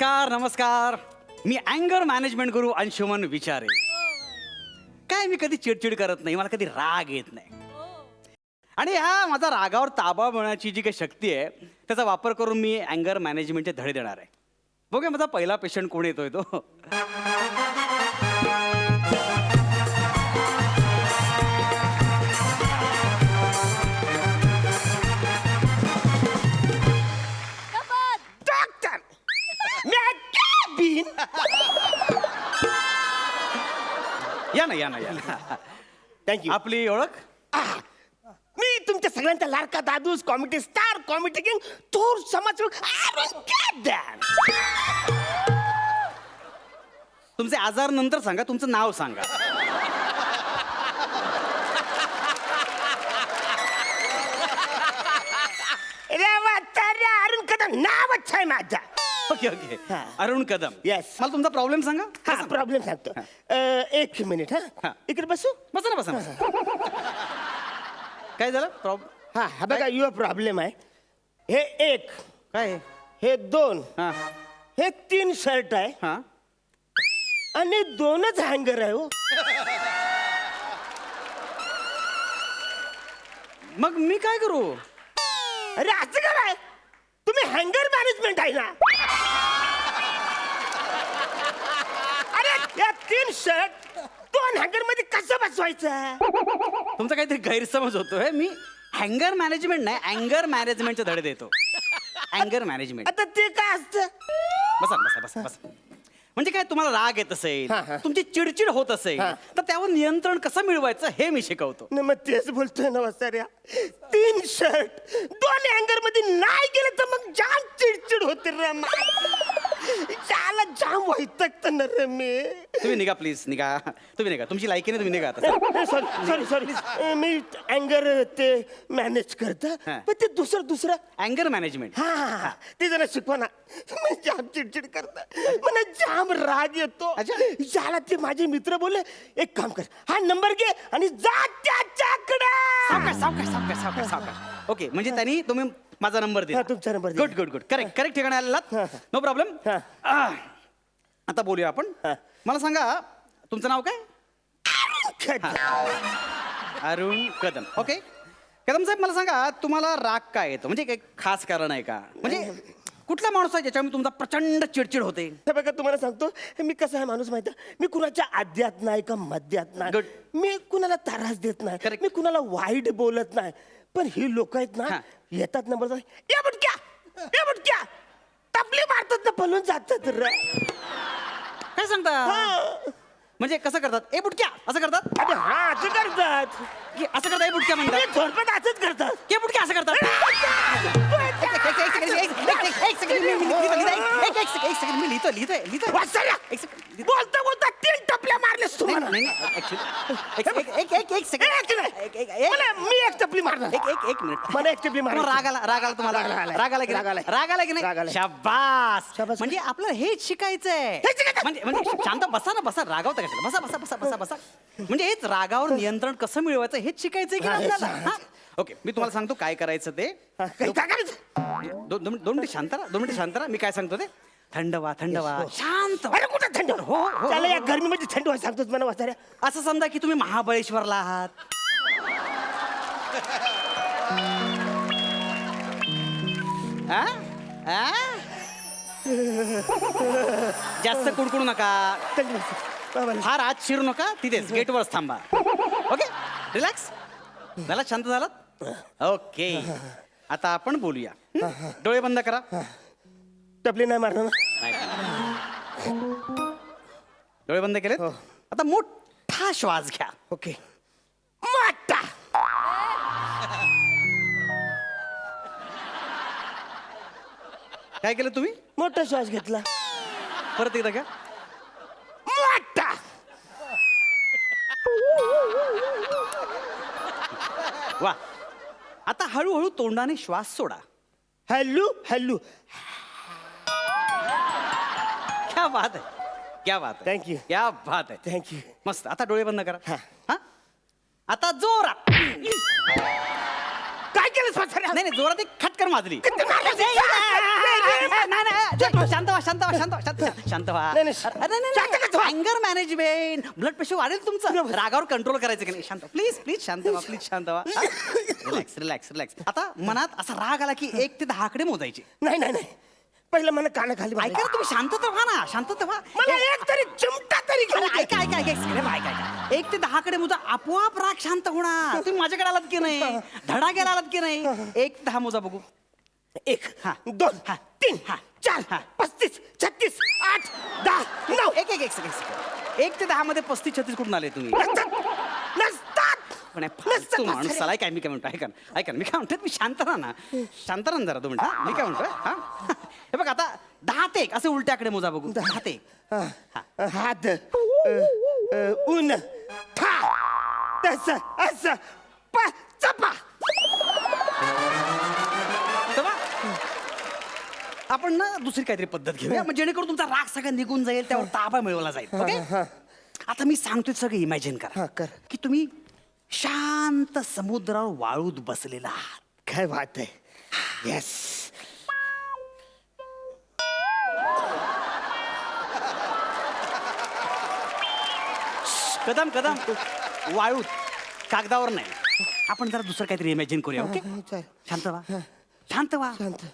नमस्कार नमस्कार. मी अँगर मॅनेजमेंट गुरु अंशुमन विचारे. काय मी कधी चिडचिड करत नाही, मला कधी राग येत नाही. आणि ह्या माझा रागावर ताबा मिळण्याची जी काही शक्ती आहे त्याचा वापर करून मी अँगर मॅनेजमेंटचे धडे देणार आहे. बघूया माझा पहिला पेशंट कोण येतोय तो. या ना या ना या ना. थँक्यू. आपली ओळख? मी तुमच्या सगळ्यांचा लाडका दादूस, कॉमेडी स्टार, कॉमेडी किंग, थोर समाजसेवक अरुण कदम. तुमचे आजार नंतर सांगा, तुमचं नाव सांगा. रे वाचाऱ्या अरुण कदम नावच आहे माझा. Okay okay. हा. अरुण कदम. Yes. मला तुमचा प्रॉब्लेम सांगा. हा प्रॉब्लेम सांगतो. एक मिनिट. हा. हा इकडे बसू. बसा ना बसा ना. काय झालं प्रॉब्लेम? हा हा बघा युअर प्रॉब्लेम आहे. हे एक, काय? हे दोन, हा हे तीन शर्ट आहे हा. आणि दोनच हँगर आहे. हो मग मी काय करू? अरे असं काय, तुम्ही हँगर मॅनेजमेंट आहे ना. अरे या तीन शर्ट दोन हँगर मध्ये कसं बसवायचं? तुमचा काहीतरी गैरसमज होतोय. मी हँगर मॅनेजमेंट नाही, अँगर मॅनेजमेंटचे धडे देतो. अँगर मॅनेजमेंट. आता ते काय असतं? बसा बसा बसा बसा. म्हणजे काय, तुम्हाला राग येत असेल, हा, हा. तुमची चिडचिड होत असेल, हा. तर त्यावर नियंत्रण कसं मिळवायचं हे मी शिकवतो. न मग तेच बोलतोय ना वसाऱ्या. तीन शर्ट दोन हँगर मध्ये नाही गेलं तर मग जाम चिडचिड होते रे. त्याला जाम वैतागतं ना रे मी. तुम्ही निघा प्लीज, निघा. तुम्ही निघा, तुमची लायकी नाही, तुम्ही निघा आता. Sorry sorry sorry. मी अँगर ते मॅनेज करत, हा. पण ते दुसरं अँगर मॅनेजमेंट. हा ते जरा शिकवा ना. मी जाम चिडचिड करत, मला जाम राग येतो. अच्छा. झाला ते माझे मित्र बोलले एक काम कर, हा नंबर घे आणि जा त्याच्याकडे. सावकाश सावकाश सावकाश सावकाश सावकाश. ओके, म्हणजे त्यांनी तुम्ही माझा नंबर दिला. हा, तुमचा number दिला. Good good good. Correct correct ठिकाणी आलेलात. हा. No problem. हा. आता बोलूया आपण. हा. मला सांगा तुमचं नाव काय? अरुण कदम. ओके कदम साहेब, मला सांगा तुम्हाला राग काय येतो? म्हणजे काही खास कारण आहे का? म्हणजे कुठला माणूस आहे ज्याच्यामुळे तुमचा प्रचंड चिडचिड होते? हे बघा तुम्हाला सांगतो, मी कसं आहे माणूस माहिती आहे, मी कुणाच्या आद्यात नाही का मध्यात नाही. Good. मी कुणाला त्रास देत नाही. Correct. मी कुणाला वाईट बोलत नाही. पण ही लोक आहेत ना, हा. येतात ना बोलतात, ए बुटक्या टपली मारतात ना, पळून जातात रे. काय सांगता? हा. म्हणजे कसं करतात? ए बुटक्या असं करतात? अरे हा असं करतात. की असं करतात? ए बुटक्या मी म्हणतात? झोरपट असंच करतात. के बुटक्या असं करतात? मी लिहितोय. वाचायला. बोलता बोलता तीन टपल्या मारलेस तुम्हाला. नाही, नाही, actually, एक सेकंड. मला मी एक टपली मारणार. एक मिनिट. मला एक टपली मारणार. राग आला तुम्हाला? राग आलाय. राग आला की नाही? राग आलाय. राग आला की राग नाही? आलाय. शाबास. शाबास. म्हणजे आपलं हेच शिकायचंय. हे शिकायचं. म्हणजे शांत बसा ना, बसा. रागावता कशाला? बसा बसा बसा बसा बसा. म्हणजे हेच रागावर नियंत्रण कसं मिळवायचं हेच शिकायचंय की हा, नाही हे आपल्याला? हा? ओके, मी तुम्हाला सांगतो काय करायचं ते. हा, काय करायचं? दोन मिनिट शांत राहा. 2 मिनिट शांत राहा. मी काय सांगतो ते. थंड व्हा, शांत व्हा. अरे कुठं थंड? हो, हो, त्याला हो. या गरमीमध्ये थंड व्हायला सांगतोस मला वाचाऱ्या. असं समजा की तुम्ही महाबळेश्वरला आहात. आ? आ? जास्त कुडकुडू नका. थंड व्हायचं. बाबाला. फार आत शिरू नका. तिथेच गेटवरच थांबा. ओके, रिलॅक्स झाला? शांत झालात? ओके, आता आपण बोलूया. डोळे बंद करा. टपली नाही मारणार ना? नाही. डोळे बंद केलेत? आता मोठा श्वास घ्या. ओके. मोठा. काय केलं तुम्ही? मोठा श्वास घेतला. परत एकदा घ्या. मोठा. वा. आता हळूहळू तोंडाने श्वास सोडा. Hello hello. क्या बात है, क्या बात है. Thank you. क्या बात है. थँक्यू. मस्त. आता डोळे बंद करा. हा. हा. आता जोरात. काय केलंस म्हाताऱ्या? नाही जोरात एक खटकन माजली किती मारलं? शांत व्हा शांत व्हा शांत व्हा शांत व्हा नाही, नाही. शांत कसं व्हा? अँगर मॅनेजमेंट ब्लड प्रेशर वाढेल तुमचं रागावर कंट्रोल करायचं की नाही शांत प्लीज प्लीज शांत व्हा प्लीज शांत व्हा रिलॅक्स रिलॅक्स रिलॅक्स आता मनात असा राग आला की 1 ते 10 कडे मोजायचे नाही नाही नाही पहिलं मला कानाखाली ऐका ना तुम्ही शांत तर व्हा ना शांत तर व्हा मला एक तरी चिमटा तरी घेऊन अरे, ऐका ऐका ऐका ऐका ऐका ऐका 1 ते 10 कडे मोजा आपोआप राग शांत होणार तुम्ही माझ्याकडे आलात की नाही धडा गेला आलात की नाही 1 ते 10 मोजा बघू 1 हा. 2 हा. 3 हा. 4 हा. 35 36 8 10 9 एक एक एक सेकंड 1 ते 10 मध्ये 35 36 कुठून आले तुम्ही नसतात पण हे फालतू माणूस चला काय मी काय म्हणतो ऐका ना ऐका ना मी काय म्हणतो मी शांत राहा ना शांत राहा ना जरा 2 मिनिटं हा? मी काय म्हणतोय हा हे बघ आता 10 ते 1 असे उलट्याकडे मोजा बघू 10 ते 1 हात ऊन ठा तस असं चपा तेव्हा आपण ना दुसरी काहीतरी पद्धत घेऊया मग जेणेकरून तुमचा राग सगळा निघून जाईल त्यावर ताबा मिळवला जाईल ओके आता मी सांगतोय सगळं इमॅजिन हा, करा कर. की तुम्ही शांत समुद्रावर वाळूत बसलेला आहात काय बात आहे येस कदम कदम वाळूत कागदावर नाही आपण जरा दुसरं काहीतरी इमॅजिन करूया ओके शांत व्हा शांत व्हा शांत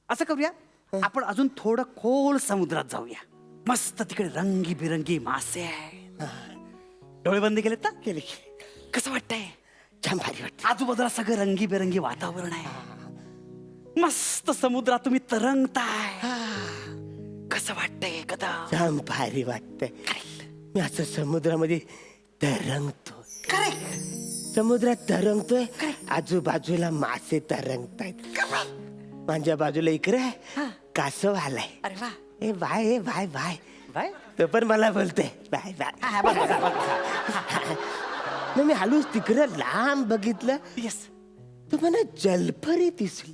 असं करूया आपण अजून थोडं खोल समुद्रात जाऊया मस्त तिकडे रंगीबिरंगी मासे आहे डोळे बंद केलेत ना केली कसं वाटतंय छान भारी वाटतं आजूबाजूला सगळं रंगीबेरंगी वातावरण आहे मस्त समुद्रात तुम्ही तरंगताय कसं वाटतंय कदा छान भारी वाटतंय मी असं समुद्रामध्ये तरंगतो समुद्रात तरंगतोय आजूबाजूला मासे तरंगतायत माझ्या बाजूला इकडे कासव आलाय अरे वा ए बाय बाय बाय तो पण मला बोलतोय बाय बाय मग मी हलूच तिकडं लांब बघितलं येस तर मला जलपरी दिसली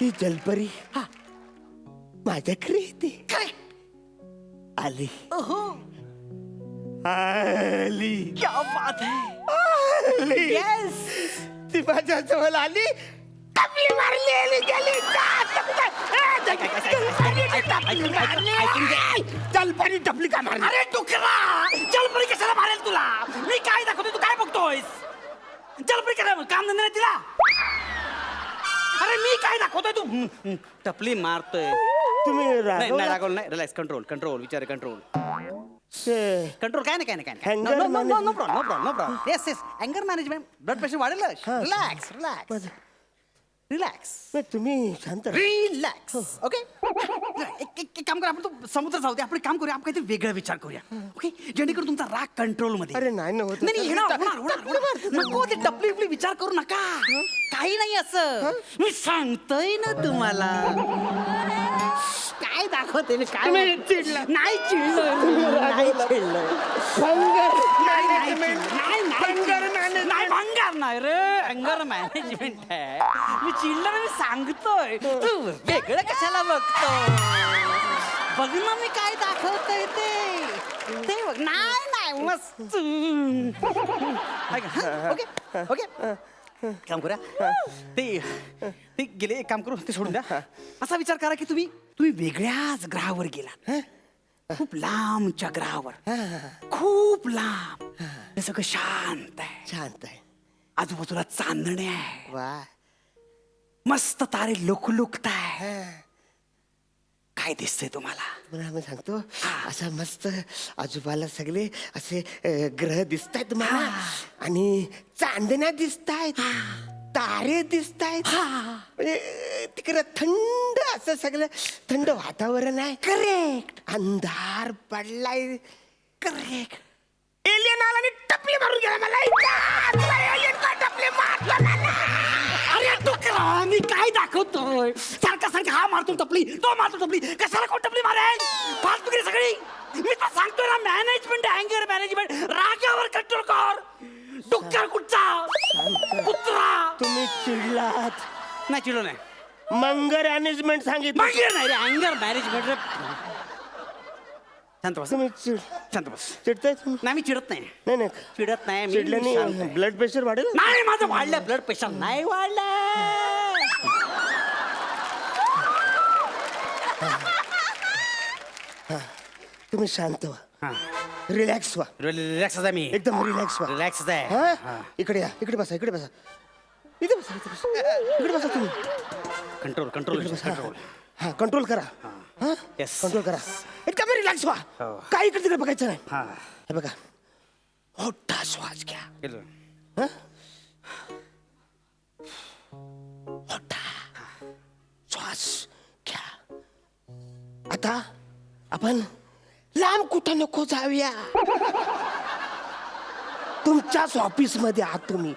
ती जलपरी माझ्याकडे येते काय आली ओहो आली क्या बात है आली येस ती माझ्या जवळ आली टपली मारली आली गेली जलपरी टपली का मारली अरे डुकरा जलपरी कशाला मारेल तुला मी काय दाखवतोय तू काय बघतोयस जलपरी कशाला काम धंदा नाही तिला अरे मी काय दाखवतोय तू टपली मारतोय तुम्ही नाही रागवला? रागवलं नाही रिलॅक्स कंट्रोल कंट्रोल विचार कंट्रोल ते कंट्रोल काय नाही काय नाही काय Anger no management. Problem yes yes अँगर मॅनेजमेंट ब्लड प्रेशर वाढेल रिलॅक्स रिलॅक्स माझं- रिलॅक्स नाही, तुम्ही शांत राहा. रिलॅक्स ओके एक काम करूया आपण तो समुद्र जाऊ दे आपण एक काम करूया आपण काहीतरी वेगळा विचार करूया ओके जेणेकरून तुमचा राग कंट्रोल मध्ये अरे नाही ना होत नाही नाही, होणार. नको ते टपली उपली विचार करू नका काही नाही असं मी सांगतोय ना तुम्हाला काय दाखवते मी काय तुम्ही चिडला. नाही चिडलं नाही चिडलं नाही नाही चिडलं. नाही भंगार नाही रे अँगर मॅनेजमेंट आहे मी चिडलं ना मी सांगतोय तू वेगळं कशाला बघतो बघ ना मी काय दाखवतोय ते बघ नाही नाही मस्त ओके ओके काम करूया ते गेले एक काम करू ते सोडून द्या असा विचार करा की तुम्ही वेगळ्याच ग्रहावर गेलात खूप लांबच्या ग्रहावर खूप लांब हे सगळं शांत आहे शांत आहे आजूबाजूला चांदणे आहे वा मस्त तारे लुकलुकताय काय दिसतंय तुम्हाला मला आम्ही सांगतो असा मस्त आजूबाला सगळे असे ग्रह दिसतायत मला आणि चांदण्या दिसतायत तारे दिसतायत म्हणजे तिकडे थंड असं सगळं थंड वातावरण आहे करेक्ट अंधार पडलाय करेक्ट एलियन आला आणि टपली मारून गेला मला तुला alien का टपली मारला मला? अरे डुकरा मी काय दाखवतोय सारखा हा मारतो टपली तो मारतो टपली कशाला कोण टपली मारेल फालतुगिरी सगळी मी तर सांगतोय ना मॅनेजमेंट अँगर मॅनेजमेंट रागावर कंट्रोल कर डुक्कर कुठचा कुत्रा तुम्ही चिडलात नाही चिडलो नाही मंगर मॅनेजमेंट सांगितलं नाही रे अँगर मॅनेजमेंट रे शांत बस तुम्ही शांत बस. चिडताय तुम्ही? नाही मी चिडत नाही. नाही नाही चिडत नाही मी शांत चिडल्याने आहे. ब्लड प्रेशर वाढेल. नाही माझं वाढलं ब्लड प्रेशर नाही वाढलं. तुम्ही शांत व्हा, हा रिलॅक्स व्हा, रिलॅक्स आहे मी एकदम रिलॅक्स व्हा. रिलॅक्स आहे. हा हा. इकडे या, इकडे बसा, इकडे बसा, इथे बसा, इथे बसा, इकडे बसा तुम्ही. कंट्रोल कंट्रोल इकडे बसा. कंट्रोल. हा कंट्रोल करा. हा Yes. कंट्रोल करा, एकदम रिलॅक्स व्हा. हो. काही इकडे तिकडे बघायचं नाही. हा हे बघा, मोठा श्वास घ्या. केलं. हा? मोठा श्वास घ्या. आता आपण लांब कुठं नको जाऊया. तुमच्याच ऑफिस मध्ये आहात तुम्ही.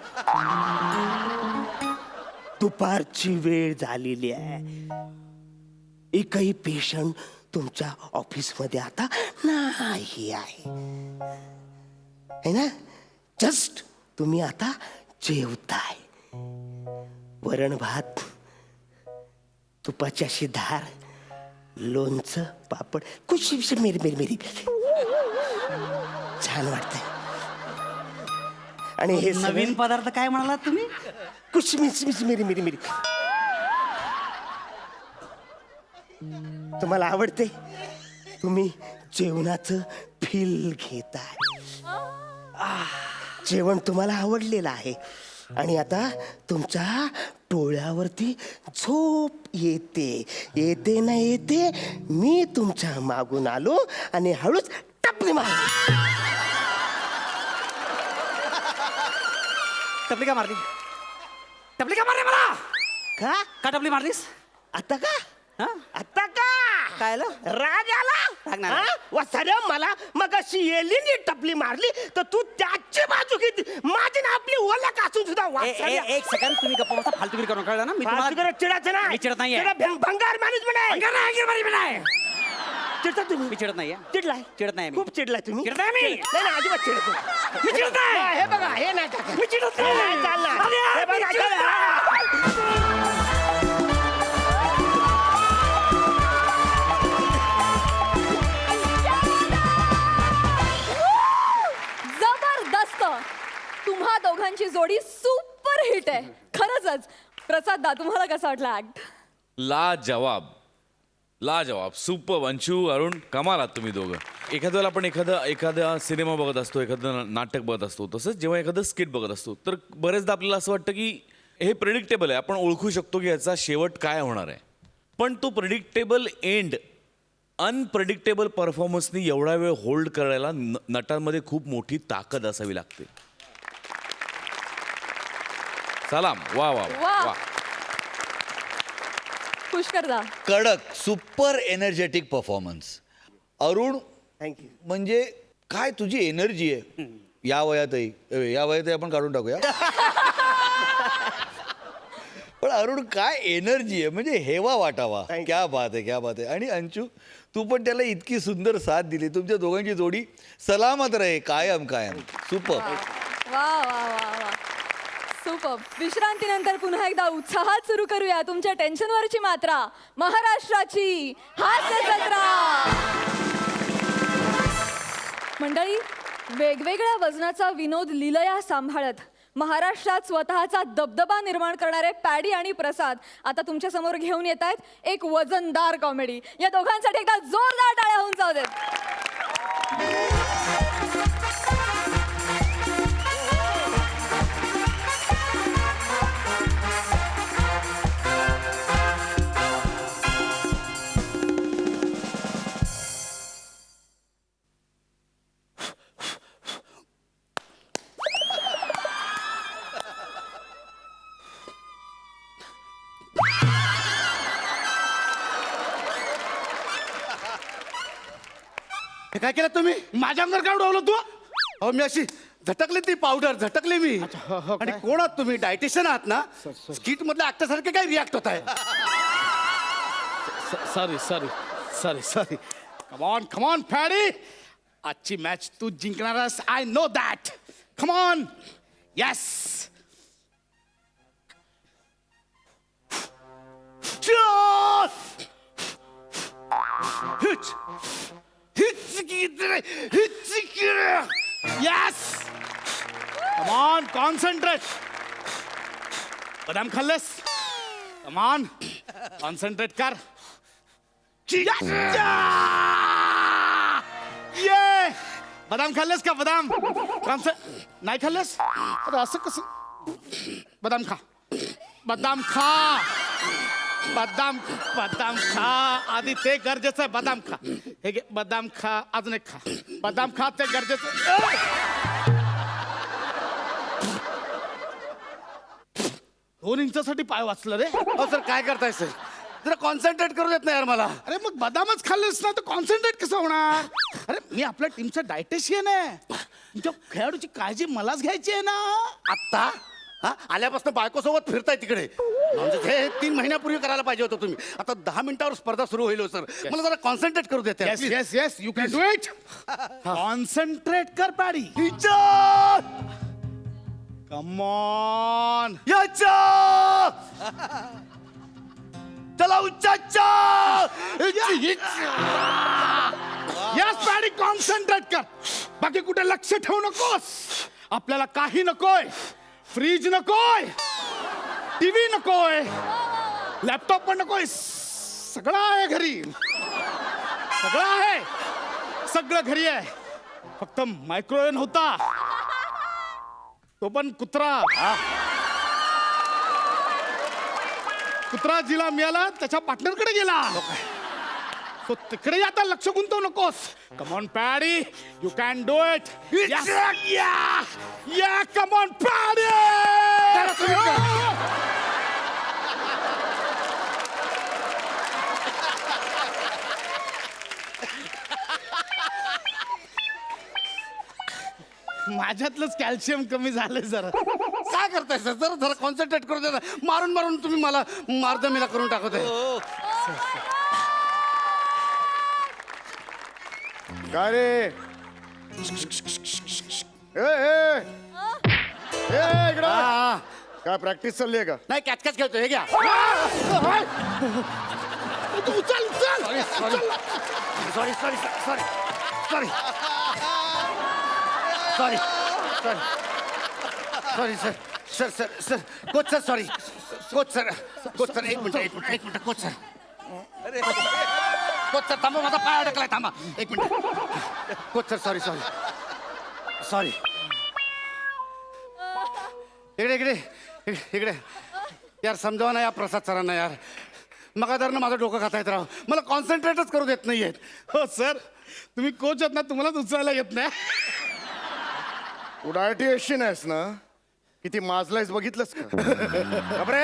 दुपारची वेळ झालेली आहे. एकही पेशंट तुमच्या ऑफिस मध्ये आता नाही आहे, है ना? जस्ट तुम्ही आता जेवताय. वरण भात, तुपाची अशी धार, लोणचं, पापड, कुछ मेरी मेरी मेरी छान वाटतंय. आणि हे नवीन पदार्थ काय म्हणालात तुम्ही? कुछ मिस मेरी मेरी मेरी तुम्हाला आवडते. तुम्ही जेवणाचं फील घेताय. जेवण तुम्हाला आवडलेलं आहे आणि आता तुमच्या डोळ्यावरती झोप येते. येते ना येते, मी तुमच्या मागून आलो आणि हळूच टपली मार. टपली का मारली? टपली का मारली मला? का का टपली मारलीस? आता का हा? आता का काय आलं? राग आला? राग नाही. हा? वासाऱ्या मला मग अशी एलिनी टपली मारली तर तू त्याची बाजू घेतली. माझी ना आपली ओला कासून सुद्धा वासाऱ्या. एक सेकंड तुम्ही गप्पा बसा. फालतूगिरी करून कळलं ना मी तुम्हाला. फालतूगिरी चिडायचं नाही. मी चिडत नाहीये. चिडा भंगार मॅनेजमेंट आहे. अंगार नाही, अंगार management आहे. चिडता तुम्ही? मी चिडत नाहीये. चिडलाय? चिडत नाही मी. खूप चिडलाय तुम्ही? चिडत नाही मी. नाही नाही, अजिबात चिडत नाही. मी चिडत नाही. हा, हे बघा, हे नाही टाका. मी चिडत हे नाही. चालणार. अरे, हे बघा, मी चिडत चला. जबरदस्त. तुम्हा दोघांची जोडी सुपर हिट आहे खरंच. प्रसाद दा, तुम्हाला कसं वाटलं ऍक्ट? लाजवाब लाजवाब सुपर. अंशू, अरुण, कमाल आहात तुम्ही दोघं. एखाद्या वेळेला आपण एखादा सिनेमा बघत असतो, एखादं नाटक बघत असतो, तसंच जेव्हा एखादं स्किट बघत असतो तर बरेचदा आपल्याला असं वाटतं की हे प्रेडिक्टेबल आहे. आपण ओळखू शकतो की याचा शेवट काय होणार आहे. पण तो प्रेडिक्टेबल एंड अनप्रेडिक्टेबल परफॉर्मन्सनी एवढा वेळ होल्ड करायला नटांमध्ये खूप मोठी ताकद असावी लागते. सलाम. वा वा वा. वा. पुष्कर दा, कडक super energetic performance. Arun, thank you. म्हणजे काय तुझी एनर्जी आहे या वयातही आपण काढून टाकूया. पण अरुण, काय एनर्जी आहे, म्हणजे हेवा वाटावा. Thank you. क्या बात आहे, क्या बात आहे. आणि अंशू, तू पण त्याला इतकी सुंदर साथ दिली. तुमच्या दोघांची जोडी सलामत रहे कायम कायम. सुपर. वा वा वा वा, सुपर. विश्रांतीनंतर पुन्हा एकदा उत्साहात सुरू करूया तुमच्या टेन्शनवरची मात्रा, महाराष्ट्राची हास्य जत्रा. मंडळी, वेगवेगळ्या वजनाचा विनोद लीलया सांभाळत महाराष्ट्रात स्वतःचा दबदबा निर्माण करणारे पॅडी आणि प्रसाद आता तुमच्या समोर घेऊन येत आहेत एक वजनदार कॉमेडी. या दोघांसाठी एकदा जोरदार टाळ्या होऊन जाऊ देत. हे काय केलं तुम्ही? माझ्या अंगावर काय उडवलं तू? अहो मी अशी झटकली ती पावडर झटकली मी. आणि कोण आहात तुम्ही? डायटिशियन आहात ना? स्किट मधल्या ऍक्टर सारखे काय रिॲक्ट होत आहे? Sorry sorry sorry sorry. Come on Faddy, आजची मॅच तू जिंकणारस. I know that. Come on. Yes. Yes come on concentrate बदाम खाल्लेस कम ऑन कॉन्सन्ट्रेट कर ये बदाम खाल्लेस का बदाम नाही खाल्लेस अरे असं कसं बदाम खा बदाम खा बदाम बदाम खा आधी ते गरजेचं आहे बदाम खा हे घे बदाम खा अजून एक खा बदाम खा ते गरजेचं 2 इंचासाठी पाय वाचलं रे हो सर काय करताय सर जरा कॉन्सन्ट्रेट करू देत नाही यार मला अरे मग बदामच खाल्लेस ना तर कॉन्सन्ट्रेट कसं होणार अरे मी आपल्या टीमचा डायटेशियन आहे तुमच्या खेळाडूची काळजी मलाच घ्यायची आहे ना आत्ता हा आल्यापासून बायकोसोबत फिरताय तिकडे म्हणजे हे 3 महिन्यापूर्वी करायला पाहिजे होतं तुम्ही आता 10 मिनिटावर स्पर्धा सुरू होईल हो, सर मला जरा कॉन्सन्ट्रेट करू देते yes yes yes you can do it concentrate कर पाडी कम ऑन चला उच्चाच्या यस पॅडी कॉन्सन्ट्रेट कर बाकी कुठे लक्ष ठेवू नकोस आपल्याला काही नकोय फ्रीज नकोय टीव्ही नकोय लॅपटॉप पण नकोय सगळं आहे घरी सगळं आहे सगळं घरी आहे फक्त मायक्रोवेव्ह नव्हता तो पण कुत्रा जिला मिळाला त्याच्या पार्टनरकडे गेला तो तिकडे आता लक्ष गुंतवू नकोस come on paddy you can do it या कम ऑन पॅडी माझ्यातलंच कॅल्शियम कमी झालंय जरा काय करताय सर जरा जरा कॉन्सन्ट्रेट करू देता मारून मारून तुम्ही मला मारदमिला करून टाकत आहे काय रे ए इकडं काय प्रॅक्टिस चालली आहे का नाही कॅच कॅच खेळतो हे घ्या उचल sorry sorry sorry sorry sorry sorry sorry sir sir sir sir coach sir sorry coach sir एक minute coach sir coach sir थांबा माझा पाय अडकलाय थांबा एक minute coach sir sorry sorry sorry इकडे इकडे इकडे यार समजावा ना या प्रसाद सरांना यार मगादरनं माझं डोकं खाता येत राव मला कॉन्सन्ट्रेटच करू देत नाहीयेत हो सर तुम्ही कोच आहात ना तुम्हालाच उचलायला येत नाही उडायटी अशी नाहीस ना किती माजलायस बघितलंस का बापरे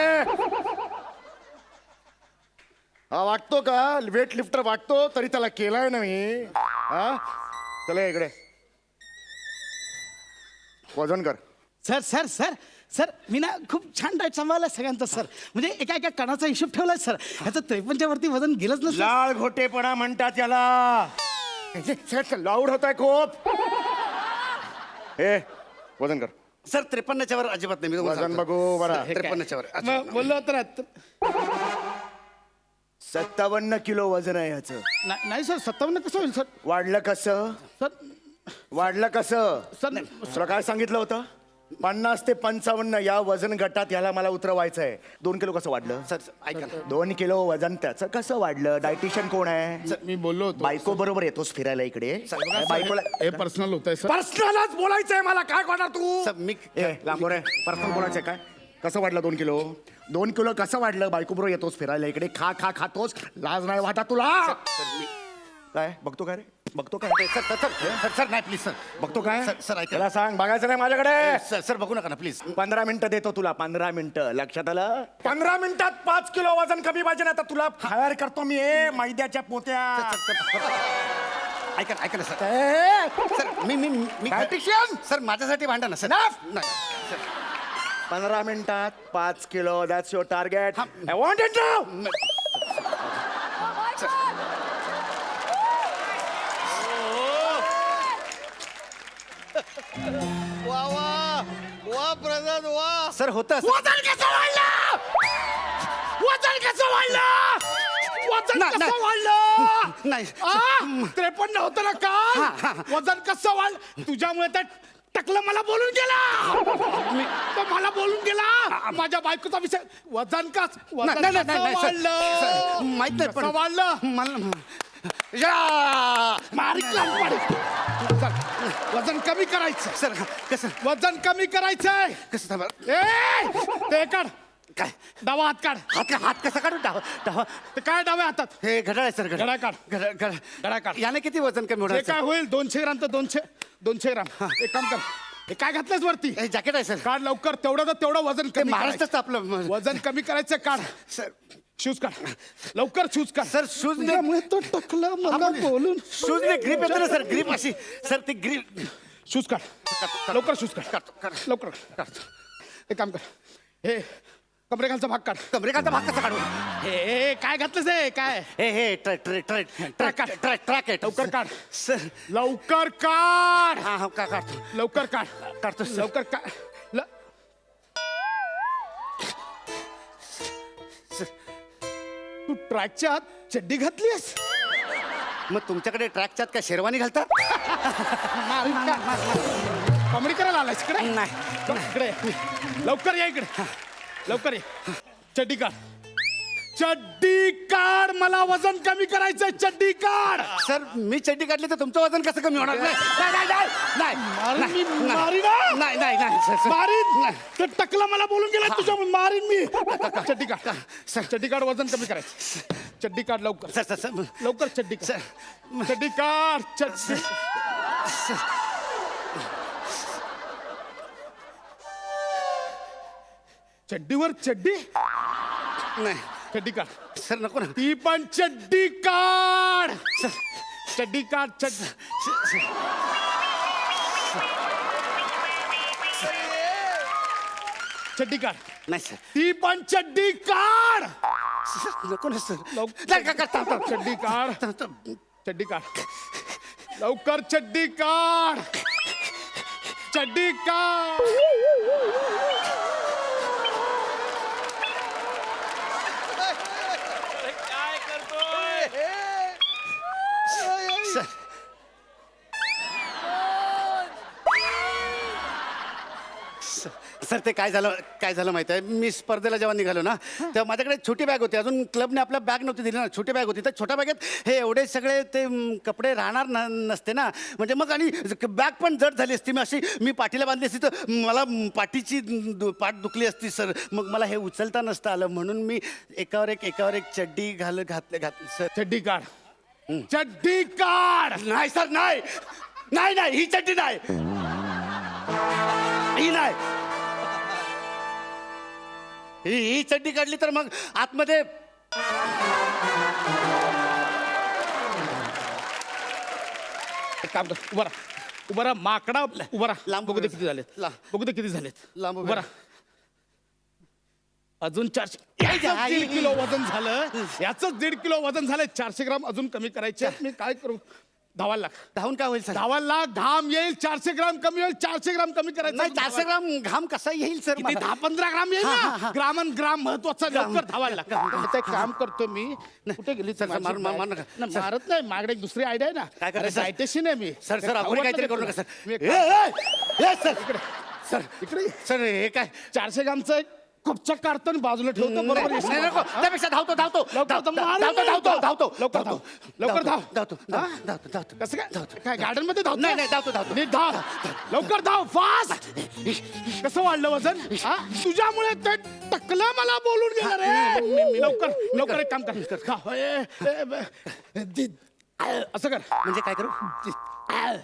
हा वाटतो का वेट लिफ्टर वाटतो तरी त्याला केलाय ना मी हा चला इकडे वजन कर सर सर सर सर मी ना खूप छान डाएट सांभाळलाय सगळ्यांचा सर म्हणजे एका एका कणाचा हिशोब ठेवलाय सर ह्याचं 53च्या वरती वजन गेलंच नसलं लाळ घोटेपणा म्हणतात याला लाऊड होत आहे खूप ए वजन कर सर 53च्या वर अजिबात नाही मी तुम्हाला वजन सांगतो. बघू बरा 53च्या वर अजिबात. मग बोललो तर 57 किलो वजन आहे ह्याचं नाही सर 57 कसं होईल सर वाढलं कसं सर वाढलं कसं सर तुला काय सांगितलं होतं 50 ते 55 या वजन गटात याला मला उतरवायचं आहे 2 किलो कसं वाढलं सर सर, ऐका ना 2 किलो वजन त्याचं कसं वाढलं डायटिशियन कोण आहे सर, मी बोललो होतो बायको बरोबर येतोस फिरायला इकडे बायकोला हे पर्सनल होत आहे सर पर्सनलच बोलायचंय मला काय करणार तू सर मी ए लांबोरे पर्सनल बोलायचंय काय कसं वाढलं 2 किलो 2 किलो कसं वाढलं बायको बरोबर येतोस फिरायला इकडे खा खा खातोस लाज नाही वाटत तुला काय बघतो काय रे बघतो काय सर सर सर सर नाही प्लीज सर बघतो काय सर, सर, ऐका. त्याला सांग बघायचं नाही माझ्याकडे सर सर बघू नका ना प्लीज 15 मिनिटं देतो तुला 15 मिनिटं लक्षात आलं 15 मिनिटात 5 किलो वजन कमी पाहिजे ना तर तुला फायर करतो मी मैद्याच्या पोत्या ऐका ना सर सर मी Dietitian? सर माझ्यासाठी भांडा ना सर नाही सर 15 मिनिटात 5 kilo that's your target I want it now वा वा वा प्रसाद वा सर होतं असं. वजन कसं वाढलं वजन कसं वाढलं वजन नाही, कसं नाही. वाढलं नाही 53 होतं ना का वजन कसं वाढ तुझ्यामुळे त्या टकलं मला बोलून गेला तो मला बोलून गेला माझ्या बायकोचा विषय वजन नाही, नाही, नाही, नाही, सर. सर, माहित नाही, पण- वाढलं मला या! वजन कमी करायचं सर कसं वजन कमी करायचंय कसं थांबा. ए ते काढ काय डावा हात काढ हात कसा काढू डावा डावा ते काय डाव्या हातात हे घड्याळ आहे सर घड्याळ काढ. घड्याळ घड्याळ काढ. याने किती वजन कमी होणार हे काय होईल 200 ग्राम तर 200 ग्राम एक काम कर हे काय घातलंस वरती हे जॅकेट आहे सर काढ लवकर तेवढं तर तेवढं वजन ते कमी महाराष्ट्राचं आपलं करायचं. वजन कमी करायचं काढ सर शूज काढ लवकर शूज काढ सर शूज त्यामुळे तो टकला मला बोलून शूज ने ग्रीप येतो ना सर ग्रीप अशी सर ती ग्रीप शूज काढ लवकर शूज काढ लवकर काढ एक काम कर हे कमरेखालचा भाग काढ कमरेखालचा भाग कसा काढू हे काय घातलंस हे काय हे ट्रॅक लवकर काढ सर लवकर काढ हा का काढतो लवकर काढ काढतो सर. लवकर काढ तू ट्रॅकच्या आत चड्डी घातलीस मग तुमच्याकडे ट्रॅकच्यात काय शेरवानी घालतात कॉमेडी करायला आलायस इकडे नाही चल, इकडे ये. लवकर या इकडे लवकर ये चड्डी काढ चड्डी काढ मला वजन कमी करायचंय चड्डी काढ सर मी चड्डी काढली तर तुमचं वजन कसं कमी होणार नाही नाही, नाही, नाही, मारीन मी, नाही, मारीन हा. नाही नाही नाही सर, सर. मारीन तर टकला मला बोलून गेला तुझ्या मारीन मी चड्डी काढ सर. चड्डी काढ वजन कमी करायचं चड्डी काढ लवकर सर सर सर लवकर चड्डी काढ सर. चड्डी काढ चड्डी चड्डीवर चड्डी नाही चड्डी काढ सर नको ना ती पण चड्डी काढ चड्डी काढ चड्डी चड्डी काढ नाही सर ती पण चड्डी काढ सर, नको ना सर लवकर. नाही, का- का- थांब, थांब. चड्डी काढ थांब, थांब. चड्डी काढ लवकर चड्डी काढ चड्डी काढ सर सर ते काय झालं माहिती आहे मी स्पर्धेला जेव्हा निघालो ना तेव्हा माझ्याकडे छोटी बॅग होती अजून क्लबने आपल्या बॅग नव्हती दिली ना छोटी बॅग होती तर छोट्या बॅगेत हे एवढे सगळे ते कपडे राहणार नसते ना म्हणजे मग आणि बॅग पण जड झाली असती मी पाठीला बांधली असती तर मला पाठीची पाठ दुखली असती सर मग मला हे उचलता नसतं आलं म्हणून मी एकावर एक चड्डी घातली सर चड्डी काढ चड्डी काढ नाही सर नाही नाही नाही ही चड्डी नाही ही नाही ही चड्डी काढली तर मग आतमध्ये एक काम कर उभा राहा माकडा उभा राहा लांब बघू दे उभं किती झालेत ला- बघू दे किती झालेत लांब उभं उभा राहा अजून 400 याचंच 1.5 किलो वजन झालं याच 1.5 किलो वजन झालं 400 ग्राम अजून कमी करायचे मी काय करू धावायला लाग धावून काय होईल सर धावायला लाग घाम येईल 400 ग्राम कमी होईल 400 ग्राम कमी करायचं नाही 400 ग्राम घाम कसा येईल सर किती मला? 10-15 ग्राम येईल हा, ना हा, हा. ग्रामन ग्राम महत्वाचा ग्राम. लवकर धावायला लाग आता एक काम करतो मी कुठे गेली सर, माझी मार- bag? मार नका. नाही, सर. मारत नाही माझ्याकडे एक दुसरी आयडिया आहे ना काय करायचं, सर? डायटेशियन आहे मी सर सर आपण काहीतरी करू नका सर मी एक सर इकडे सर इकडे सर हे काय 400 ग्रामचं एक कपचा काढतो आणि बाजूला ठेवतो बरोबर नाही, येशील. नाही, नको. त्यापेक्षा धावतो लवकर तर मारेल नाही धावतो आता. धावतो लवकर धाव लवकर धाव धावतो हा? धावतो कसं काय काय गार्डन मध्ये धावतो नाही, नाही, धावतो. नीट धाव लवकर धाव फास्ट कसं वाढलं वजन हा? तुझ्यामुळे ते टकलं मला बोलून गेलं रे लवकर लवकर एक काम कर खा. असं कर म्हणजे काय करू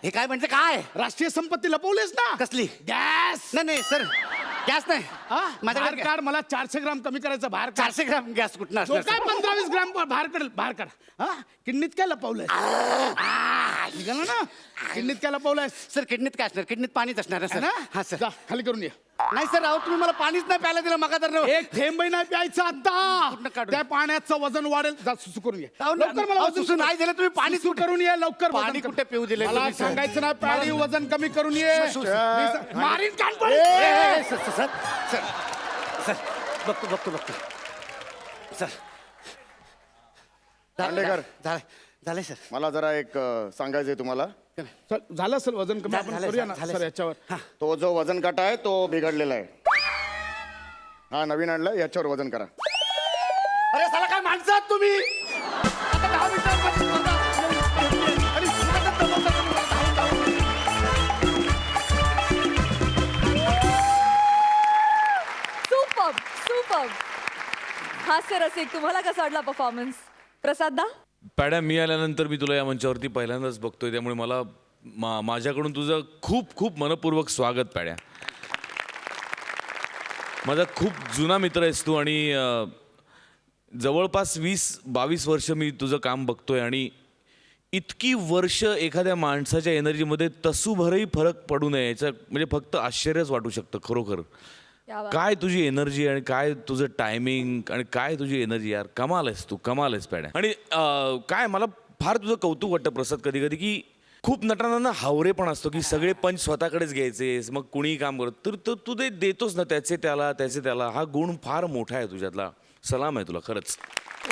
हे काय म्हणजे काय राष्ट्रीय संपत्ती लपवलीस ना कसली गॅस नाही नाही सर गॅस नाही बाहेर माझ्याकडे काढ मला 400 ग्राम कमी करायचं बाहेर काढ 400 ग्राम गॅस कुठं जो असणार काय सर? 15-20 ग्राम बाहेर काढ बाहेर काढ हा किडनीत काय लपवलंय निघालं ना किडनीत काय लपवलंय सर किडनीत काय असणार किडनीत पाणीच असणार आहे, सर हा सर जा खाली करून ये नाही सर अहो तुम्ही मला पाणीच नाही प्यायला दिलं मगा तर एक थेंबही नाही प्यायचं कुठनं आता काढू? त्या पाण्याचं वजन वाढेल जा सुसू करून ये अहो, लवकर मला अहो, वजन सुसू नाही दिलं तुम्ही पाणी सुसू करून ये लवकर वजन पाणी कमी. कुठे पिऊ दिलंय मला तुम्ही, सर? सांगायचं ना पाणी वजन कमी करून ये मारीन कान पण. Sir sir sir sir sir बघतो सर दांडेकर. झालंय सर. मला जरा एक सांगायचंय तुम्हाला. चल, झालं असेल वजन कमी, आपण झालंय, करूया ना झालंय, सर सर. याच्यावर. तो जो वजन काटा आहे तो बिघडलेला आहे. हा नवीन आणला, याच्यावर वजन करा. अरे साला काय माणसं आहात तुम्ही? आता 10 मिनिटांवर माझी स्पर्धा येऊन- आणि सुरुवातच दमवता तुम्ही मला धावून. सुपर. हास्य रसिक, तुम्हाला कसा वाटला परफॉर्मन्स? प्रसाद दा? पॅड्या, मी आल्यानंतर मी तुला या मंचावरती पहिल्यांदाच बघतोय, त्यामुळे मला माझ्याकडून तुझं खूप खूप मनपूर्वक स्वागत. पॅड्या, माझा खूप जुना मित्र आहेस तू आणि जवळपास 20-22 वर्ष मी तुझं काम बघतोय आणि इतकी वर्ष एखाद्या माणसाच्या एनर्जीमध्ये तसूभरही फरक पडू नये याचं म्हणजे फक्त आश्चर्यच वाटू शकतं खरोखर. क्या बात. काय तुझी एनर्जी आणि काय तुझं टायमिंग आणि काय तुझी एनर्जी, यार कमाल आहेस तू, कमाल आहेस पॅड्या. आणि काय मला फार तुझं कौतुक वाटतं प्रसाद कधी कधी, की खूप नटांना हावरे पण असतो की सगळे पंच स्वतःकडेच घ्यायचे, मग कुणीही काम करत तर तू ते देतोस ना, त्याचे त्याला. हा गुण फार मोठा आहे तुझ्यातला. सलाम आहे तुला खरंच.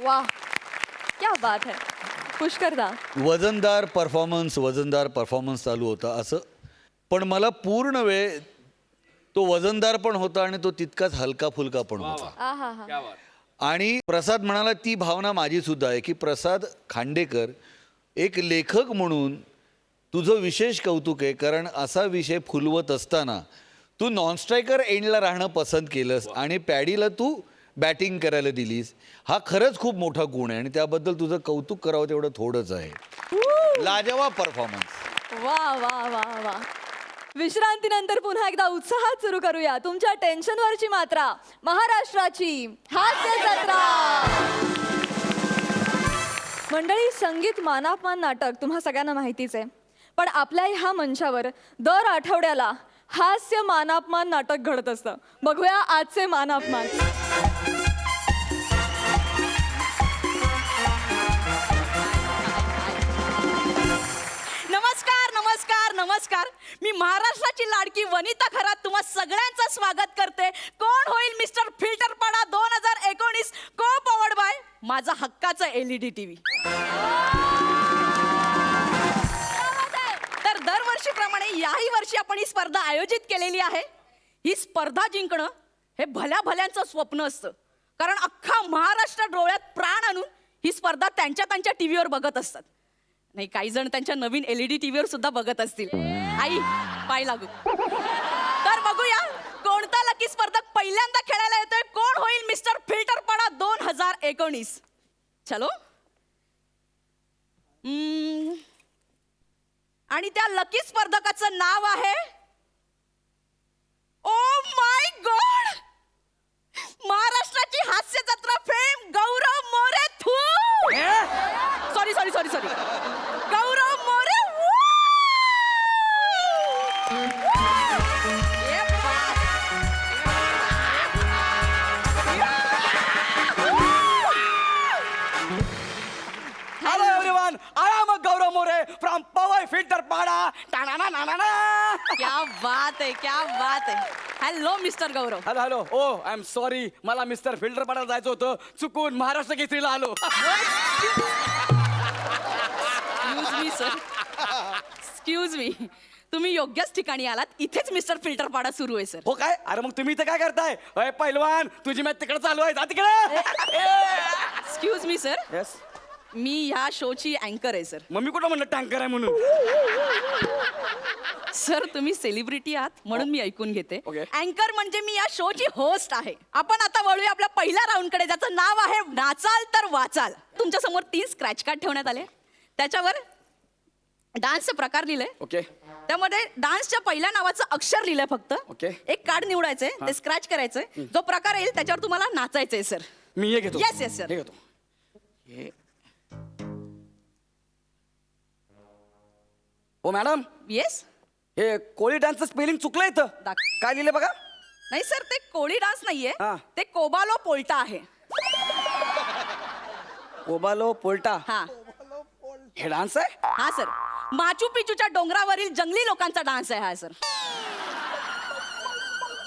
वा, क्या बात है. पुष्कर दा? वजनदार परफॉर्मन्स चालू होता असं, पण मला पूर्ण वेळ तो वजनदार पण होता आणि तो तितकाच हलका फुलका पण होता. आहा. आणि प्रसाद म्हणाला ती भावना माझी सुद्धा आहे की प्रसाद खांडेकर एक लेखक म्हणून तुझं विशेष कौतुक आहे, कारण असा विषय फुलवत असताना तू नॉनस्ट्रायकर एंडला राहणं पसंत केलंस आणि पॅडीला तू बॅटिंग करायला दिलीस. हा खरंच खूप मोठा गुण आहे आणि त्याबद्दल तुझं कौतुक करावं तेवढं थोडंच आहे. लाजवाब परफॉर्मन्स. वा. विश्रांतीनंतर पुन्हा एकदा उत्साहात सुरू करूया तुमच्या टेन्शनवरची मात्रा, महाराष्ट्राची हास्य जत्रा. मंडळी, संगीत मानापमान नाटक तुम्हा सगळ्यांना माहितीच आहे, पण आपल्या ह्या मंचावर दर आठवड्याला हास्य मानापमान नाटक घडत असतं. बघूया आजचे मानापमान. नमस्कार. मी महाराष्ट्राची लाडकी वनिता खरात तुम्हा सगळ्यांचं स्वागत करते. कोण होईल मिस्टर फिल्टरपाडा 2019, को पॉवर्ड बाय माझा हक्काचा LED TV. तर दरवर्षीप्रमाणे याही वर्षी आपण ही स्पर्धा आयोजित केलेली आहे. ही स्पर्धा जिंकणं हे भल्या भल्यांचं स्वप्न असतं, कारण अख्खा महाराष्ट्र डोळ्यात प्राण आणून ही स्पर्धा त्यांच्या टीव्हीवर बघत असतात. नाही, काही जण त्यांच्या नवीन LED टीव्हीवर सुद्धा बघत असतील. आई, पाय लागू. तर बघूया कोणता लकी स्पर्धक पहिल्यांदा खेळायला येतोय. कोण होईल मिस्टर फिल्टरपाडा 2019. चलो. आणि त्या लकी स्पर्धकाचं नाव आहे, ओ माय गॉड, महाराष्ट्राची हास्य जत्रा fame Gaurav More. Sorry Gaurav More. Hello everyone, I am Gaurav More from Powai Filterpada. क्या बात आहे. Hello mister Gaurav. Hello. Oh I am sorry, मला मिस्टर फिल्टरपाडा जायचं होतं, चुकून महाराष्ट्र केसरीला आलो. एक्सक्यूज मी, तुम्ही योग्यच ठिकाणी आलात. इथेच मिस्टर फिल्टरपाडा सुरू आहे सर. हो काय? अरे मग तुम्ही इथं काय करताय? अय पहिलवान, तुझी मॅच तिकडे चालू आहे, जा तिकडे. Excuse me sir, yes. मी ह्या शोची अँकर आहे सर. मग मी कुठं म्हणलं टँकर आहे म्हणून? सर, तुम्ही सेलिब्रिटी आहात म्हणून मी ऐकून घेते. Okay. अँकर म्हणजे मी या शोची होस्ट आहे. आपण आता वळूया आपल्या पहिल्या राऊंड कडे, ज्याचं नाव आहे नाचाल तर वाचाल. तुमच्या समोर 3 स्क्रॅच कार्ड ठेवण्यात आले. त्याच्यावर डान्सचे प्रकार लिहिले. ओके. त्यामध्ये डान्सच्या पहिल्या नावाचं अक्षर लिहिलंय फक्त. Okay. एक कार्ड निवडायचंय, ते स्क्रॅच करायचंय. जो प्रकार येईल त्याच्यावर तुम्हाला नाचायचंय सर. मी हे घेतो. Yes, sir. हे घेतो. हे. हो मॅडम, येस. हे कोळी डान्सचं स्पेलिंग चुकलं इथं. काय लिहिलं बघा? नाही सर, ते कोळी डान्स नाहीये, हा. ते कोबालो पोल्टा आहे. कोबालो पोल्टा. हा हे डान्स आहे? हा सर, माचू पिचूच्या डोंगरावरील जंगली लोकांचा डान्स आहे हा sir.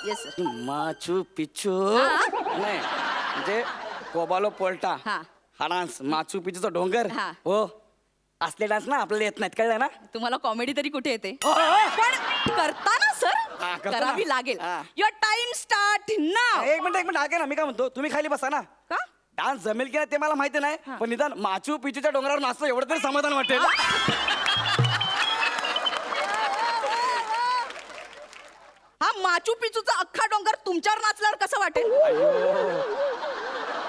Yes sir. Machu Picchu हा. नाही, म्हणजे कोबालो पोल्टा हा. हा डान्स, माचू पिचूचा डोंगर. हा. हो, असले डान्स ना आपल्याला येत नाहीत, कळलं ना? तुम्हाला कॉमेडी तरी कुठे येते हो, हो. पण करताना हा, सर करतो ना. करावी लागेल. हा. युअर टाइम स्टार्ट नाव. एक मिनिट ऐका ना, मी काय म्हणतो, तुम्ही खाली बसा ना. का डान्स जमेल की नाही ते मला माहिती नाही, पण निदान माचू पिचूच्या डोंगरावर नाचतो एवढं तरी समाधान वाटेल. हा माचू पिचूचा अख्खा डोंगर तुमच्यावर नाचल्यावर कसं वाटेल?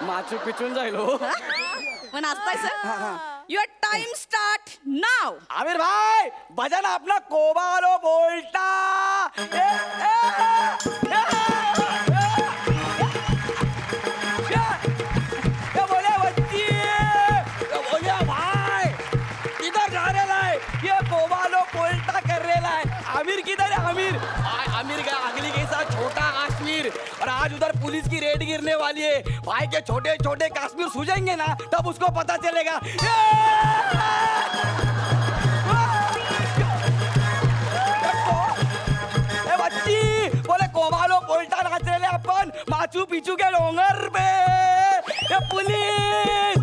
माचू पिचून जाईल हो. मग नाचताय सर. युअर टाइम स्टार्ट नाव. आमिर भाई भजन अपना कोबालो बोलता ये बोले बच्ची, ये बोले भाई किधर जा रहा है, ये कोबालो बोलता कर रहा है. आमिर किधर है आमिर? आमिर का अगली के साथ छोटा काश्मीर, और आज उधर पुलिस की रेड गिरने वाली है. भाई के छोटे छोटे काश्मीर सूझेंगे ना तब उसको पता चलेगा. ए बच्ची बोले कोबालो बोलता नाच रहे अपन माचू पिचू के डोंगर पे. ये पुलिस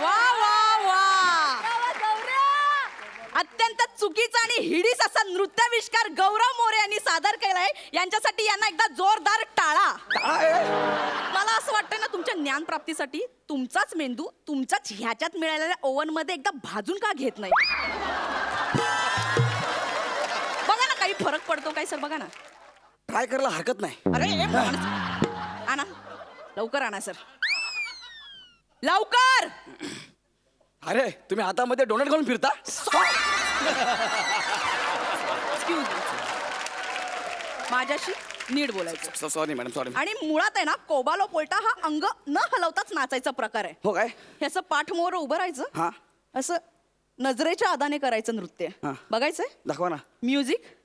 वा वा वा. अत्यंत चुकीचा आणि हिडीस असा नृत्याविष्कार गौरव मोरे यांनी सादर केलाय. यांच्यासाठी यांना एकदा जोरदार टाळा. मला असं वाटतं ना, तुमच्या ज्ञान प्राप्तीसाठी तुमचाच मेंदू तुमच्याच ह्याच्यात मिळालेल्या ओव्हन मध्ये एकदा भाजून का घेत नाही? बघा ना काही फरक पडतो काय सर, बघा ना. ट्राय करायला हरकत नाही. अरे आणा लवकर आणा सर, लवकर. अरे तुम्ही हातामध्ये डोनट घालून फिरता. Excuse me. माझ्याशी नीट बोलायचं. Sorry madam sorry. आणि मुळात आहे ना, कोबालो पोल्टा हा अंग न हलवताच नाचायचा प्रकार आहे. हो काय? हे असं पाठ मोर उभं राहायचं, हा असं नजरेच्या आदाने करायचं नृत्य. हा. बघायचंय दाखवा ना. म्युझिक.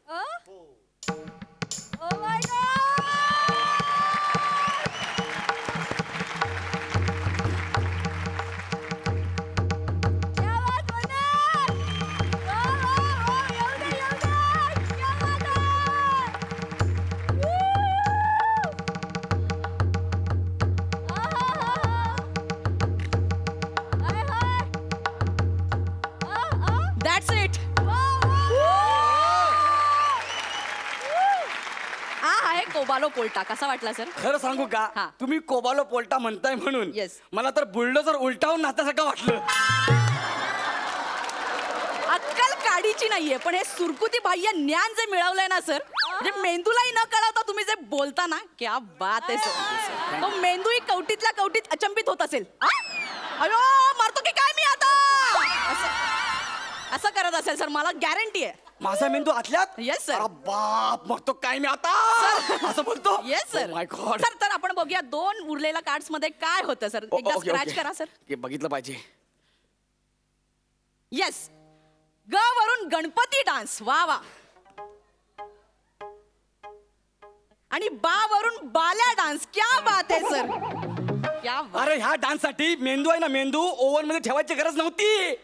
That's it. हा आहे कोबालो पोल्टा. कसा वाटला सर? खरं सांगू का, हा. तुम्ही कोबालो पोल्टा म्हणताय म्हणून Yes. मला तर बुलडोझर उलटावून नाचासारखं वाटलं. अक्कल काडीची नाहीये, पण हे सुरकुती बाह्य ज्ञान जे मिळवलंय ना सर, म्हणजे मेंदूलाही न कळवता तुम्ही जे बोलता ना, क्या बात आहे सर. तो मेंदूही कवटीतल्या कवटीत अचंबित होत असेल. आ? अयो मारतो की काय मी आता, असं करत असेल सर, मला गॅरंटी आहे. माझा मेंदू आतल्यात. Yes, sir. अरे बाप, मग तो काय मी आता असं बोलतो. Yes sir. My God. Sir तर आपण बघूया 2 उरलेल्या कार्ड्स मध्ये काय होतं सर. एकदा स्क्रॅच करा सर. बघितलं पाहिजे. येस. ग वरून गणपती डान्स. वा वा. आणि बा वरून बाल्या डान्स. क्या बात आहे सर, क्या बात. अरे ह्या डान्स साठी मेंदू आहे ना, मेंदू ओव्हन मध्ये ठेवायची गरज नव्हती.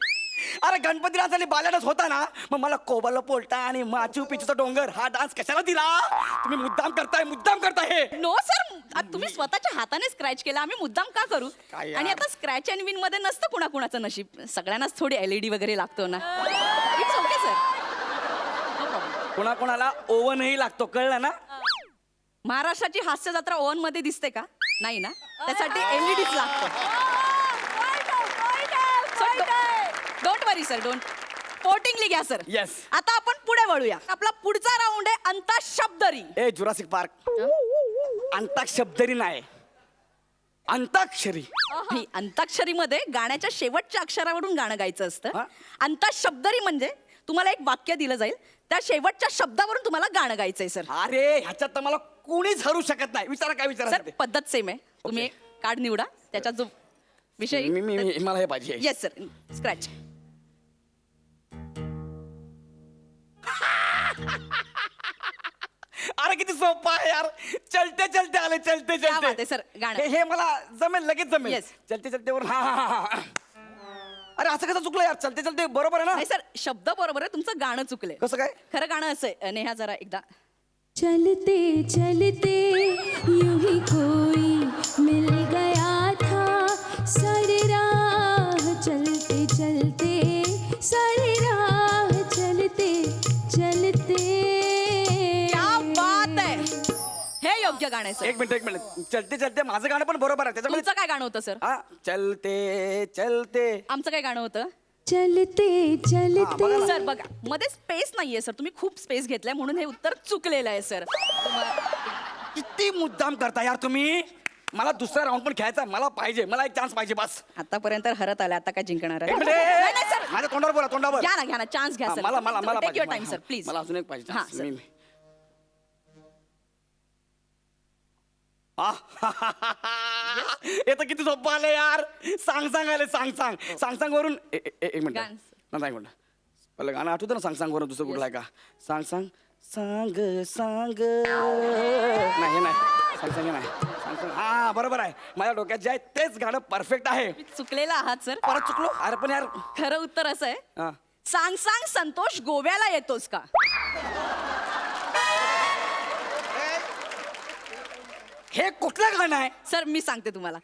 अरे गणपती डान्स आणि बाल्या डान्स होता ना, मग मला कोबालो पोल्टा आणि माचू पिचूचा डोंगर हा डान्स कशाला दिला? तुम्ही मुद्दाम करताय. नो सर, तुम्ही स्वतःच्या हाताने स्क्रॅच केला, आम्ही मुद्दाम का करू? काय यार? आणि आता स्क्रॅच अँड विन मध्ये नसतं कुणाकुणाचं नशीब, सगळ्यांनाच थोडी LED वगैरे लागतो ना. It's okay sir, no problem. कोणाकोणाला ओव्हनही लागतो, कळलं ना? महाराष्ट्राची हास्य जत्रा ओव्हन मध्ये दिसते का? नाही ना, त्यासाठी LEDच लागतं. Don't worry sir, don't. पोटिंगली घ्या सर. Yes. आता आपण पुढे वळूया. आपला पुढचा राऊंड आहे अंताशब्दरी. ए जुरासिक पार्क. अंताक्षरी नाही, अंताक्षरी. ही अंताक्षरीमध्ये गाण्याच्या शेवटच्या अक्षरावरून गाणं गायचं असतं. हा? अंताशब्दरी म्हणजे तुम्हाला एक वाक्य दिलं जाईल, त्या शेवटच्या शब्दावरून तुम्हाला गाणं गायचंय सर. अरे ह्याच्यात तर मला कोणीच हरू शकत नाही. विचारा काय सर विचारा. पद्धत सेम आहे. तुम्ही एक कार्ड निवडा, त्याच्यात जो विषय. मला हे पाहिजे. Yes sir, scratch. अरे किती सोपं आहे यार. चलते चलते आले, चलते क्या बात आहे चलते. सर, गाणं. हे मला जमेल, लगेच जमेल. Yes. चलते चलते वर. हा. अरे असं कसं चुकलं यार? चलते चलते बरोबर आहे ना? नाही सर, शब्द बरोबर आहे, तुमचं गाणं चुकलंय. कसं काय? खरं गाणं असं आहे. नेहा जरा एकदा चलते चलते यूं ही कोई मिल गया था, सारी राह चलते चलते, सारी राह चलते चलते. क्या बात आहे. हे योग्य गाणं आहे सर. एक मिनिट चलते चलते माझं गाणं पण बरोबर आहे त्याच्यामध्ये. तुमचं काय गाणं होतं सर? हा चलते चलते. आमचं काय गाणं होतं? चलते चलते. सर बघा मध्ये स्पेस नाहीये सर, तुम्ही खूप स्पेस घेतलाय म्हणून हे उत्तर चुकलेलं आहे सर. किती मुद्दाम करता यार तुम्ही. मला दुसरा राऊंड पण खेळायचा मला पाहिजे, मला एक चान्स पाहिजे बस. आतापर्यंत हरत आला, आता काय जिंकणार आहे? एक मिनिट. नाही, नाही, सर. माझ्या तोंडावर बोला तोंडावर. घ्या ना चान्स घ्या हा, सर. मला मला मला टेक पाहिजे. Your time sir please. मला अजून एक पाहिजे हा, chance. सर. हे तर किती सोपं आलं यार. सांग आले सांग वरून एक मिनिट गाणं. नाही एक मिनिट. पहिलं गाणं आठवतं ना सांग वरून दुसरं कुठलं आहे का? सांग सांग नाही हे नाही सांग नाही सांग. हा बरोबर आहे. माझ्या डोक्यात जे आहे तेच गाणं परफेक्ट आहे. चुकलेला आहात सर. परत चुकलो अरे पण यार. खरं उत्तर असं आहे, हा. सांग सांग संतोष गोव्याला येतोस का? हे कुठलं गाणं आहे? सर मी सांगते तुम्हाला.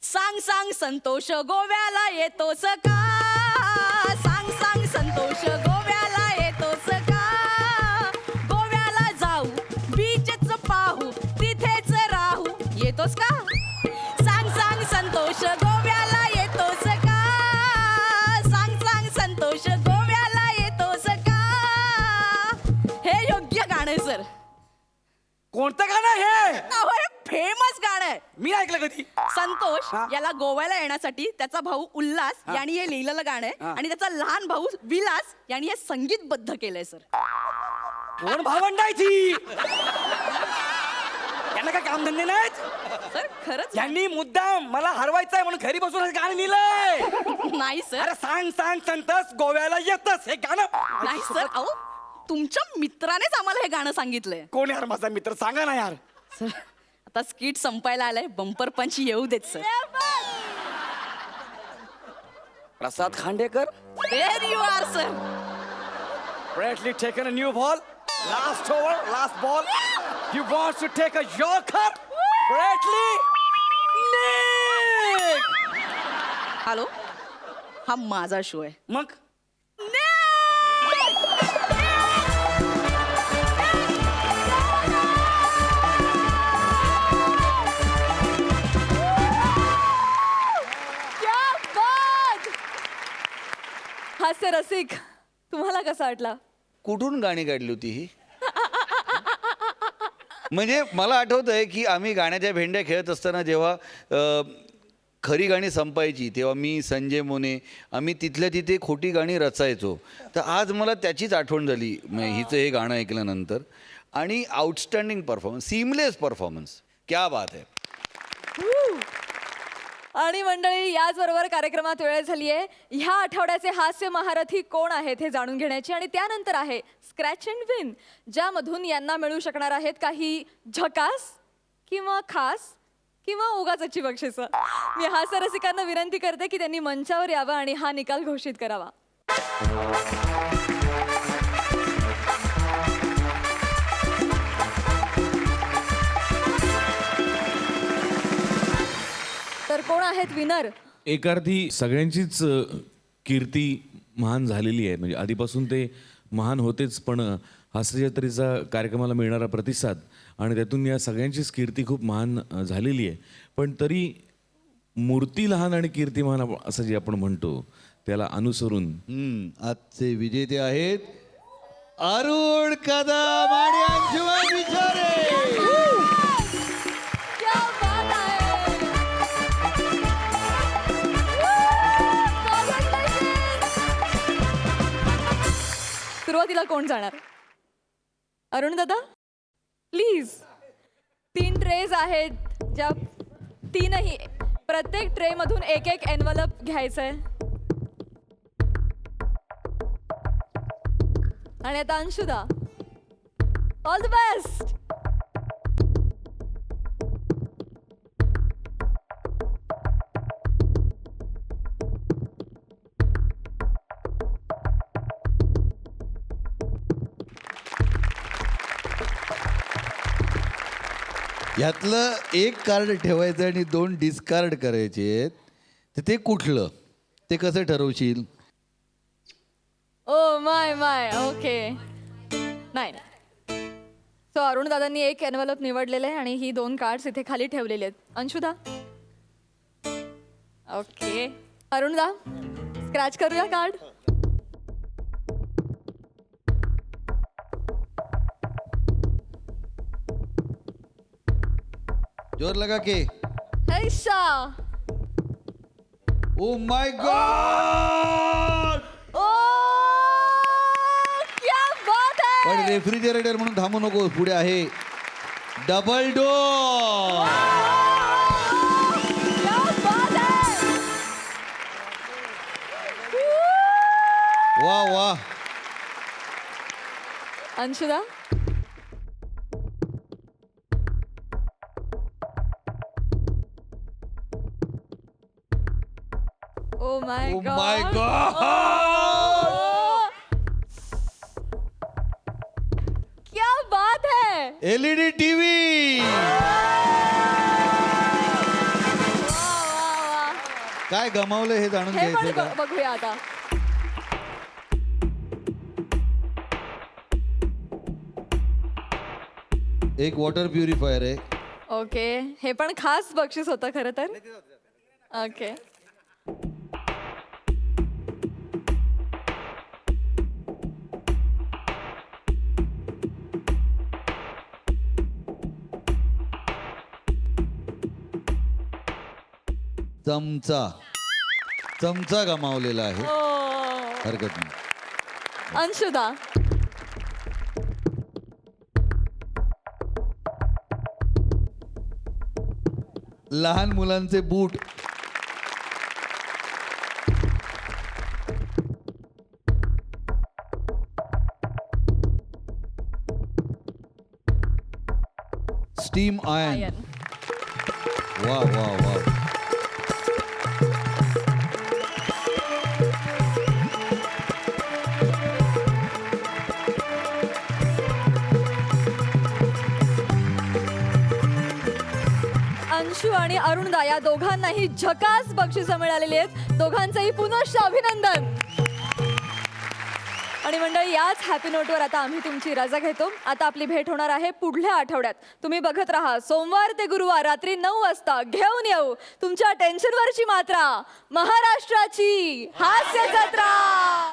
सांग सांग संतोष गोव्याला येतोस का? सांग सांग संतोष गोव्याला येतोस का? गोव्याला जाऊ बीचच पाहू तिथेच राहू येतोस का? सांग सांग संतोष गोव्याला येतोस का? सांग सांग संतोष गोव्याला येतोस का? हे योग्य गाणं आहे सर. कोणतं गाणं हे? अहो, हे फेमस गाणं आहे. मी ऐकलं कधी. संतोष हा. याला गोव्याला येण्यासाठी त्याचा भाऊ उल्हास यांनी हे लिहिलेलं गाणं आहे हा. आणि त्याचा लहान भाऊ विलास यांनी हे संगीतबद्ध केलंय सर. कोण भावंडायची? यांना काय कामधंदे नाहीत? सर खरंच यांनी मुद्दाम मला हरवायचंय म्हणून घरी बसून हे गाणं लिहिलंय. नाही सर. अरे सांग सांग संतस गोव्याला येतस हे गाणं. नाही सर. अहो तुमच्या मित्रानेच आम्हाला हे गाणं सांगितलंय. कोण यार माझा मित्र? सांगा ना यार. सर आता स्किट संपायला आलंय, बंपर पंच येऊ देत सर. Prasad Khandekar there you are sir. Bradley taken a new ball. Last over, last ball. He wants to take a yorker. Bradley. Nick. Hello, हा माझा शो आहे. मग क्या बात. हास्य रसिक, तुम्हाला कसा वाटला? कुठून गाणी काढली होती ही? म्हणजे मला आठवत आहे की आम्ही गाण्याच्या भेंड्या खेळत असताना जेव्हा खरी गाणी संपायची तेव्हा मी संजय मोने आम्ही तिथल्या तिथे खोटी गाणी रचायचो. तर आज मला त्याचीच आठवण झाली हिचं हे गाणं ऐकल्यानंतर. आणि आउटस्टँडिंग परफॉर्मन्स, सीमलेस परफॉर्मन्स, क्या बात आहे. आणि मंडळी याचबरोबर कार्यक्रमात वेळ झाली आहे ह्या आठवड्याचे हास्य महारथी कोण आहेत हे जाणून घेण्याची. आणि त्यानंतर आहे स्क्रॅच अँड विन, ज्यामधून यांना मिळू शकणार आहेत काही झकास किंवा खास किंवा उगाचची बक्षिसं. मी हास्य रसिकांना विनंती करते की त्यांनी मंचावर यावं आणि हा निकाल घोषित करावा. तर कोण आहेत विनर? एक अर्थी सगळ्यांचीच कीर्ती महान झालेली आहे. म्हणजे आधीपासून ते महान होतेच, पण हास्यजत्रेचा कार्यक्रमाला मिळणारा प्रतिसाद आणि त्यातून या सगळ्यांचीच कीर्ती खूप महान झालेली आहे. पण तरी मूर्ती लहान आणि कीर्ती महान असं जे आपण म्हणतो त्याला अनुसरून आजचे विजेते आहेत अरुण कदम आणि अंशुमन विचारे. क्या बात आहे. सुरुवातीला कोण जाणार? अरुण दादा प्लीज. 3 ट्रेज आहेत ज्या तीनही प्रत्येक ट्रे मधून एक एक एनवलप घ्यायचंय. आणि आता अंशुदा, ऑल द बेस्ट. यातलं एक कार्ड ठेवायचं आणि 2 डिस्कार्ड करायचे तर ते कुठलं ते कसं ठरवशील? ओ माय माय ओके नाही सो अरुण दादांनी एक एनवलप निवडलेलं आहे आणि ही 2 कार्ड्स इथे खाली ठेवलेले आहेत. अंशुदा ओके अरुणदा स्क्रॅच करूया कार्ड. जोर लगा के. हैशा ओ माय गॉड. ओ क्या बात है. पण रेफ्रिजरेटर म्हणून थांबू नको, पुढे आहे डबल डोर. क्या बात है. वा वा. अंशुदा oh my oh God. My God. क्या बात है. LED TV. काय गमावलं हे जाणून हे पण घ्यायचं का? बघूया आता. एक वॉटर प्युरिफायर आहे. ओके हे पण खास बक्षीस होतं खरं तर. ओके चमचा गमावलेला आहे. ओ हरकत नाही. अंशुदा लहान मुलांचे बूट. Steam ion. आयन. वा वा वा. अंशू आणि अरुणदा या दोघांनाही झकास बक्षिसं मिळालेली आहेत. दोघांचंही पुनश्च अभिनंदन. आणि मंडळी याच हॅपी नोटवर आता आम्ही तुमची रजा घेतो. आता आपली भेट होणार आहे पुढल्या आठवड्यात. तुम्ही बघत राहा सोमवार ते गुरुवार रात्री 9 वाजता घेऊन येऊ तुमच्या टेन्शनवरची मात्रा, महाराष्ट्राची हास्य जत्रा.